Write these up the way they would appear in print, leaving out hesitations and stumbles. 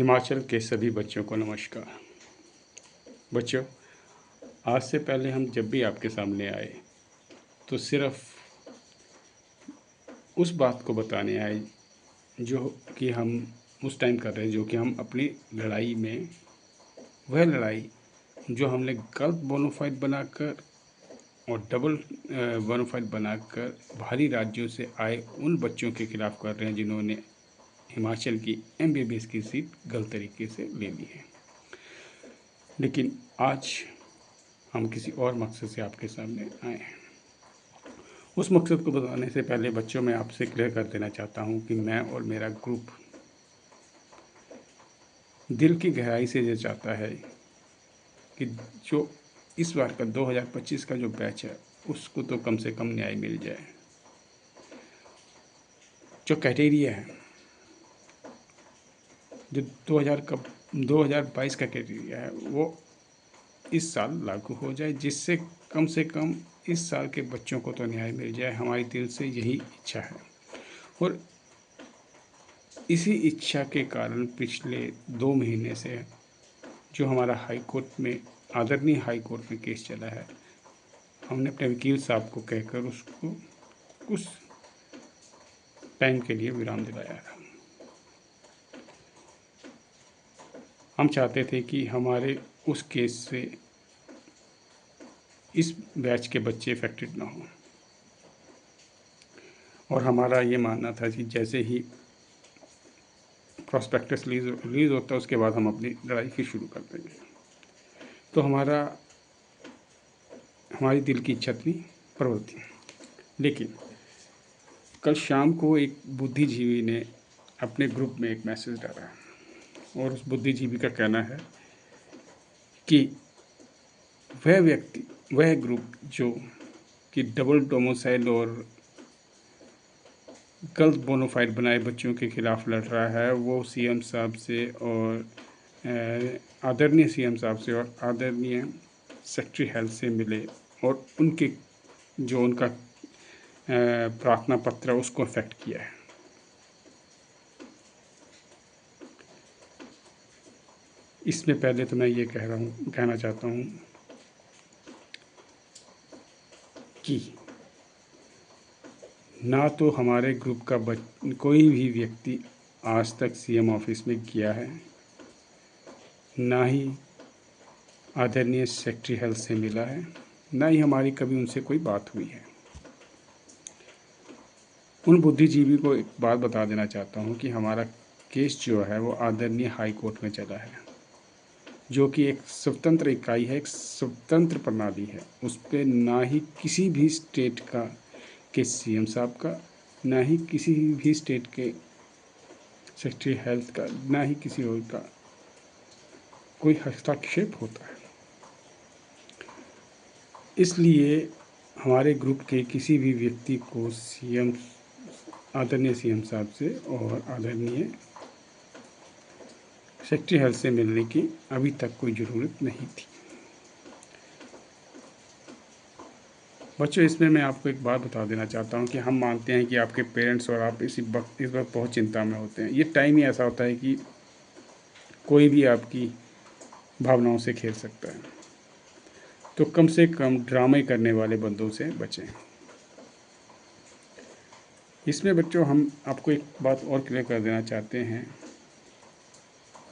हिमाचल के सभी बच्चों को नमस्कार। बच्चों, आज से पहले हम जब भी आपके सामने आए तो सिर्फ उस बात को बताने आए जो कि हम उस टाइम कर रहे हैं, जो कि हम अपनी लड़ाई में, वह लड़ाई जो हमने गलत बोनाफाइड बनाकर और डबल बोनाफाइड बनाकर बाहरी राज्यों से आए उन बच्चों के खिलाफ कर रहे हैं जिन्होंने हिमाचल की MBBS की सीट गलत तरीके से ले ली है। लेकिन आज हम किसी और मकसद से आपके सामने आए हैं। उस मकसद को बताने से पहले बच्चों, मैं आपसे क्लियर कर देना चाहता हूं कि मैं और मेरा ग्रुप दिल की गहराई से ये चाहता है कि जो इस बार का 2025 का जो बैच है उसको तो कम से कम न्याय मिल जाए। जो क्राइटेरिया है, जो 2022 का क्राइटेरिया है, वो इस साल लागू हो जाए, जिससे कम से कम इस साल के बच्चों को तो न्याय मिल जाए। हमारी दिल से यही इच्छा है और इसी इच्छा के कारण पिछले 2 महीने से जो हमारा हाई कोर्ट में, आदरणीय हाई कोर्ट में केस चला है, हमने अपने वकील साहब को कहकर उसको कुछ टाइम के लिए विराम दिलाया था। हम चाहते थे कि हमारे उस केस से इस बैच के बच्चे इफेक्टेड ना हों और हमारा ये मानना था कि जैसे ही प्रॉस्पेक्टस रिलीज़ होता है उसके बाद हम अपनी लड़ाई फिर शुरू कर देंगे। तो हमारी दिल की इच्छा थी, प्रवृत्ति। लेकिन कल शाम को एक बुद्धिजीवी ने अपने ग्रुप में एक मैसेज डाला और उस बुद्धिजीवी का कहना है कि वह ग्रुप जो कि डबल डोमिसाइल और गलत बोनाफाइड बनाए बच्चों के खिलाफ लड़ रहा है, वो CM साहब से और आदरणीय CM साहब से और आदरणीय सेक्रेटरी हेल्थ से मिले और उनके जो उनका प्रार्थना पत्र उसको अफेक्ट किया है। इसमें पहले तो मैं ये कहना चाहता हूँ कि ना तो हमारे ग्रुप का कोई भी व्यक्ति आज तक CM ऑफिस में गया है, ना ही आदरणीय सेक्रेटरी हेल्थ से मिला है, ना ही हमारी कभी उनसे कोई बात हुई है। उन बुद्धिजीवी को एक बात बता देना चाहता हूँ कि हमारा केस जो है वो आदरणीय हाई कोर्ट में चला है, जो कि एक स्वतंत्र इकाई है, एक स्वतंत्र प्रणाली है। उस पर ना ही किसी भी स्टेट के CM साहब का, ना ही किसी भी स्टेट के सेक्रेटरी हेल्थ का, ना ही किसी और का कोई हस्तक्षेप होता है। इसलिए हमारे ग्रुप के किसी भी व्यक्ति को आदरणीय CM साहब से और आदरणीय सेक्रेटरी हेल्थ से मिलने की अभी तक कोई ज़रूरत नहीं थी। बच्चों, इसमें मैं आपको एक बात बता देना चाहता हूँ कि हम मानते हैं कि आपके पेरेंट्स और आप इस वक्त बहुत चिंता में होते हैं। ये टाइम ही ऐसा होता है कि कोई भी आपकी भावनाओं से खेल सकता है, तो कम से कम ड्रामे करने वाले बंदों से बचें। इसमें बच्चों, हम आपको एक बात और क्लियर कर देना चाहते हैं,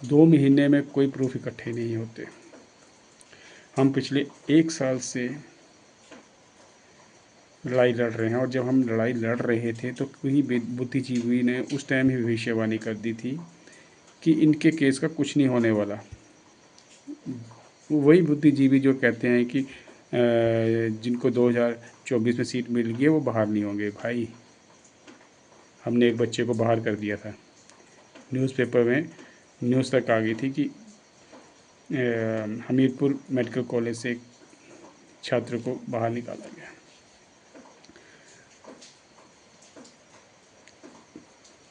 2 महीने में कोई प्रूफ इकट्ठे नहीं होते। हम पिछले 1 साल से लड़ाई लड़ रहे हैं और जब हम लड़ाई लड़ रहे थे तो कोई बुद्धिजीवी ने उस टाइम ही भविष्यवाणी कर दी थी कि इनके केस का कुछ नहीं होने वाला। वही बुद्धिजीवी जो कहते हैं कि जिनको 2024 में सीट मिल गई है वो बाहर नहीं होंगे। भाई, हमने एक बच्चे को बाहर कर दिया था, न्यूज़पेपर में न्यूज़ तक आ गई थी कि हमीरपुर मेडिकल कॉलेज से एक छात्र को बाहर निकाला गया।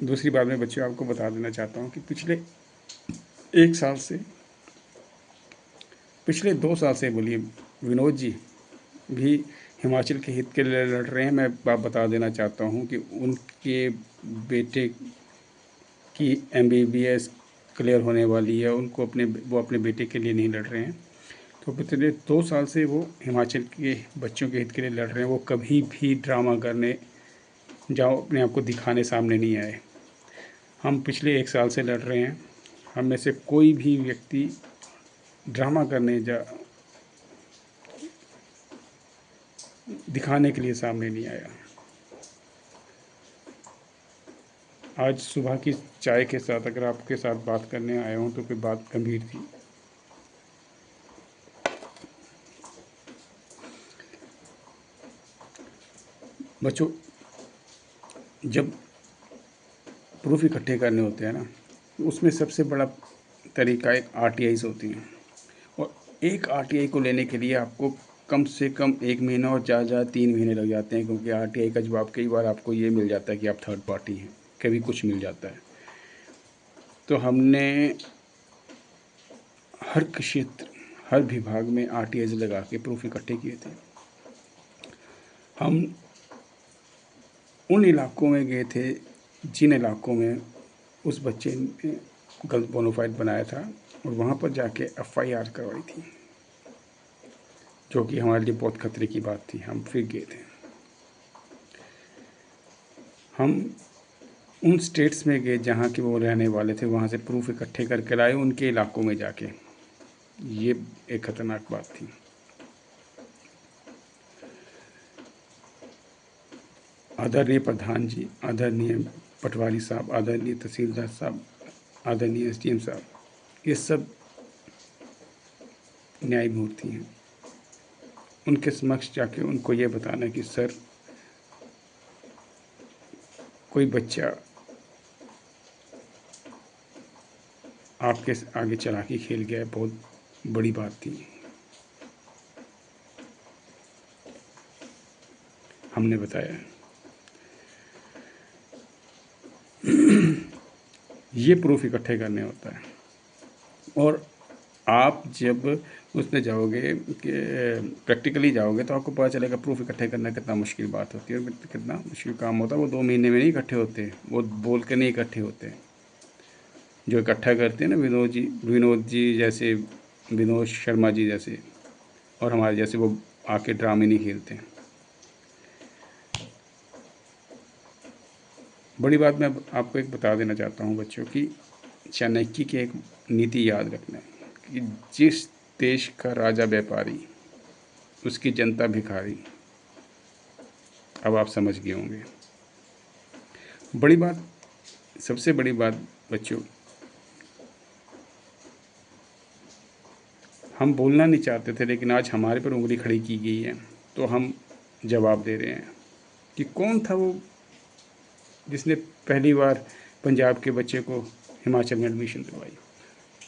दूसरी बात मैं बच्चों आपको बता देना चाहता हूँ कि पिछले 2 साल से बोलिए, विनोद जी भी हिमाचल के हित के लिए लड़ रहे हैं। मैं बात बता देना चाहता हूँ कि उनके बेटे की MBBS क्लियर होने वाली है, उनको वो अपने बेटे के लिए नहीं लड़ रहे हैं। तो पिछले 2 साल से वो हिमाचल के बच्चों के हित के लिए लड़ रहे हैं। वो कभी भी ड्रामा करने जाओ अपने आप को दिखाने सामने नहीं आए। हम पिछले 1 साल से लड़ रहे हैं। हम में से कोई भी व्यक्ति ड्रामा करने दिखाने के लिए सामने नहीं आया। आज सुबह की चाय के साथ अगर आपके साथ बात करने आया हूँ तो कोई बात गंभीर थी। बच्चों, जब प्रूफ इकट्ठे करने होते हैं ना, तो उसमें सबसे बड़ा तरीका एक RTIs होती हैं। और एक RTI को लेने के लिए आपको कम से कम 1 महीना और ज़्यादा 3 महीने लग जाते हैं, क्योंकि RTI का जवाब कई बार आपको ये मिल जाता है कि आप थर्ड पार्टी हैं, कभी कुछ मिल जाता है। तो हमने हर क्षेत्र, हर विभाग में RTIs लगा के प्रूफ इकट्ठे किए थे। हम उन इलाकों में गए थे जिन इलाकों में उस बच्चे ने गलत बोनाफाइड बनाया था, और वहाँ पर जाके FIR करवाई थी, जो कि हमारे लिए बहुत खतरे की बात थी। हम फिर गए थे, हम उन स्टेट्स में गए जहाँ के वो रहने वाले थे, वहाँ से प्रूफ इकट्ठे करके लाए उनके इलाकों में जाके। ये एक ख़तरनाक बात थी। आदरणीय प्रधान जी, आदरणीय पटवारी साहब, आदरणीय तहसीलदार साहब, आदरणीय SDM साहब, ये सब न्यायमूर्ति हैं। उनके समक्ष जाके उनको ये बताना कि सर, कोई बच्चा आपके आगे चालाकी खेल गया है, बहुत बड़ी बात थी। हमने बताया ये प्रूफ इकट्ठे करने होता है। और आप जब उसमें जाओगे कि प्रैक्टिकली जाओगे तो आपको पता चलेगा प्रूफ इकट्ठे करना कितना मुश्किल बात होती है और कितना मुश्किल काम होता है। वो 2 महीने में नहीं इकट्ठे होते, वो बोल के नहीं इकट्ठे होते। जो इकट्ठा करते हैं ना विनोद जी जैसे, विनोद शर्मा जी जैसे, और हमारे जैसे, वो आके ड्रामे नहीं खेलते हैं। बड़ी बात मैं आपको एक बता देना चाहता हूँ बच्चों की, चाणक्य की एक नीति याद रखना है कि जिस देश का राजा व्यापारी, उसकी जनता भिखारी। अब आप समझ गए होंगे। बड़ी बात, सबसे बड़ी बात बच्चों, हम बोलना नहीं चाहते थे, लेकिन आज हमारे पर उंगली खड़ी की गई है तो हम जवाब दे रहे हैं कि कौन था वो जिसने पहली बार पंजाब के बच्चे को हिमाचल में एडमिशन दिलवाई,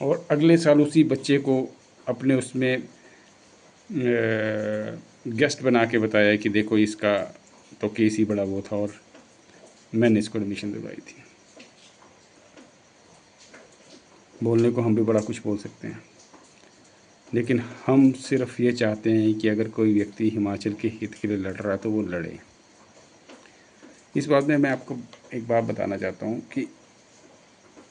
और अगले साल उसी बच्चे को अपने उसमें गेस्ट बना के बताया कि देखो इसका तो केस ही बड़ा वो था और मैंने इसको एडमिशन दिलवाई थी। बोलने को हम भी बड़ा कुछ बोल सकते हैं, लेकिन हम सिर्फ ये चाहते हैं कि अगर कोई व्यक्ति हिमाचल के हित के लिए लड़ रहा है तो वो लड़े। इस बात में मैं आपको एक बात बताना चाहता हूँ कि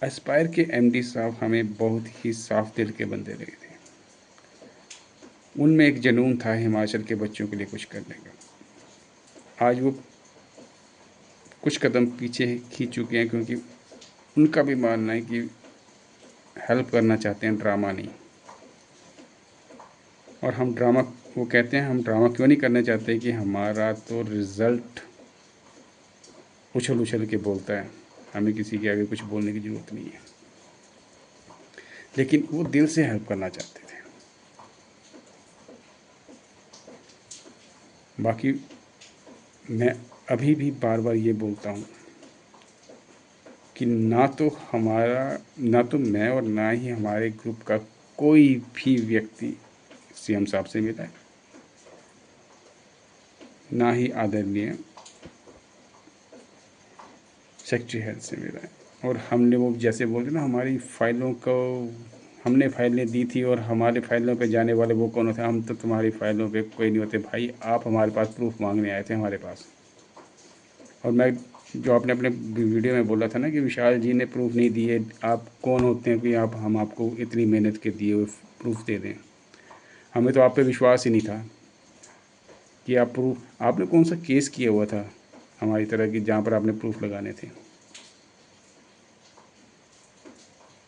एस्पायर के MD साहब हमें बहुत ही साफ दिल के बंदे लगे थे। उनमें एक जुनून था हिमाचल के बच्चों के लिए कुछ करने का। आज वो कुछ कदम पीछे खींच चुके हैं, क्योंकि उनका भी मानना है कि हेल्प करना चाहते हैं, ड्रामा नहीं। और हम ड्रामा, वो कहते हैं हम ड्रामा क्यों नहीं करना चाहते कि हमारा तो रिज़ल्ट उछल उछल के बोलता है, हमें किसी के आगे कुछ बोलने की ज़रूरत नहीं है। लेकिन वो दिल से हेल्प करना चाहते थे। बाकी मैं अभी भी बार बार ये बोलता हूँ कि ना तो मैं और ना ही हमारे ग्रुप का कोई भी व्यक्ति CM साहब से मिला है, ना ही आदरणीय सेक्रेटरी हेल्थ से मिला है। और हमने वो जैसे बोलते ना, हमारी फाइलों को हमने फाइलें दी थी और हमारे फाइलों पे जाने वाले वो कौन होते हैं? हम तो तुम्हारी फाइलों पे कोई नहीं होते भाई, आप हमारे पास प्रूफ मांगने आए थे हमारे पास। और मैं जो आपने अपने वीडियो में बोला था ना कि विशाल जी ने प्रूफ नहीं दिए, आप कौन होते हैं कि हम आपको इतनी मेहनत के दिए हुए प्रूफ दे दें। हमें तो आप पे विश्वास ही नहीं था कि आप प्रूफ, आपने कौन सा केस किया हुआ था हमारी तरह की जहाँ पर आपने प्रूफ लगाने थे।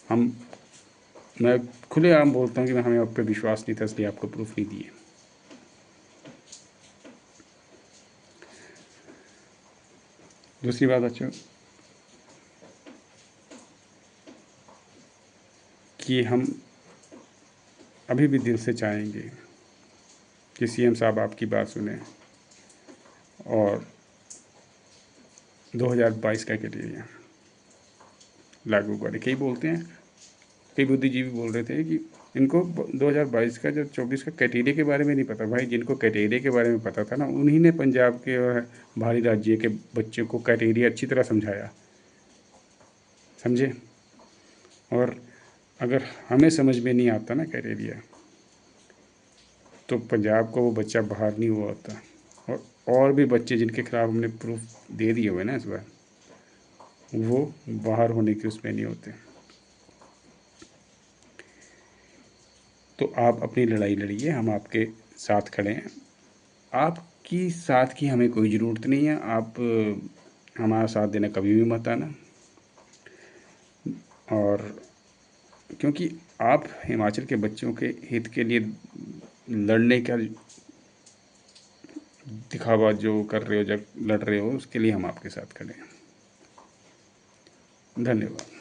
हम मैं खुलेआम बोलता हूँ कि हमें आप पे विश्वास नहीं था, इसलिए आपको प्रूफ नहीं दिए। दूसरी बात अच्छा कि हम अभी भी दिल से चाहेंगे कि सीएम साहब आपकी बात सुने और 2022 का क्राइटेरिया लागू करें। कई बोलते हैं, कई बुद्धिजीवी बोल रहे थे कि इनको 2022 का जो 24 का क्राइटेरिया के बारे में नहीं पता। भाई, जिनको क्राइटेरिया के बारे में पता था ना, उन्हीं ने पंजाब के और बाहरी राज्य के बच्चे को क्राइटेरिया अच्छी तरह समझाया, समझे। और अगर हमें समझ में नहीं आता ना क्राइटेरिया, तो पंजाब को वो बच्चा बाहर नहीं हुआ होता। और भी बच्चे जिनके खिलाफ हमने प्रूफ दे दिए हुए ना इस बार, वो बाहर होने के उसमें नहीं होते। तो आप अपनी लड़ाई लड़िए, हम आपके साथ खड़े हैं। आपकी साथ की हमें कोई ज़रूरत नहीं है। आप हमारा साथ देना कभी भी मत आना। और क्योंकि आप हिमाचल के बच्चों के हित के लिए लड़ने का दिखावा जो कर रहे हो, जब लड़ रहे हो, उसके लिए हम आपके साथ खड़े हैं। धन्यवाद।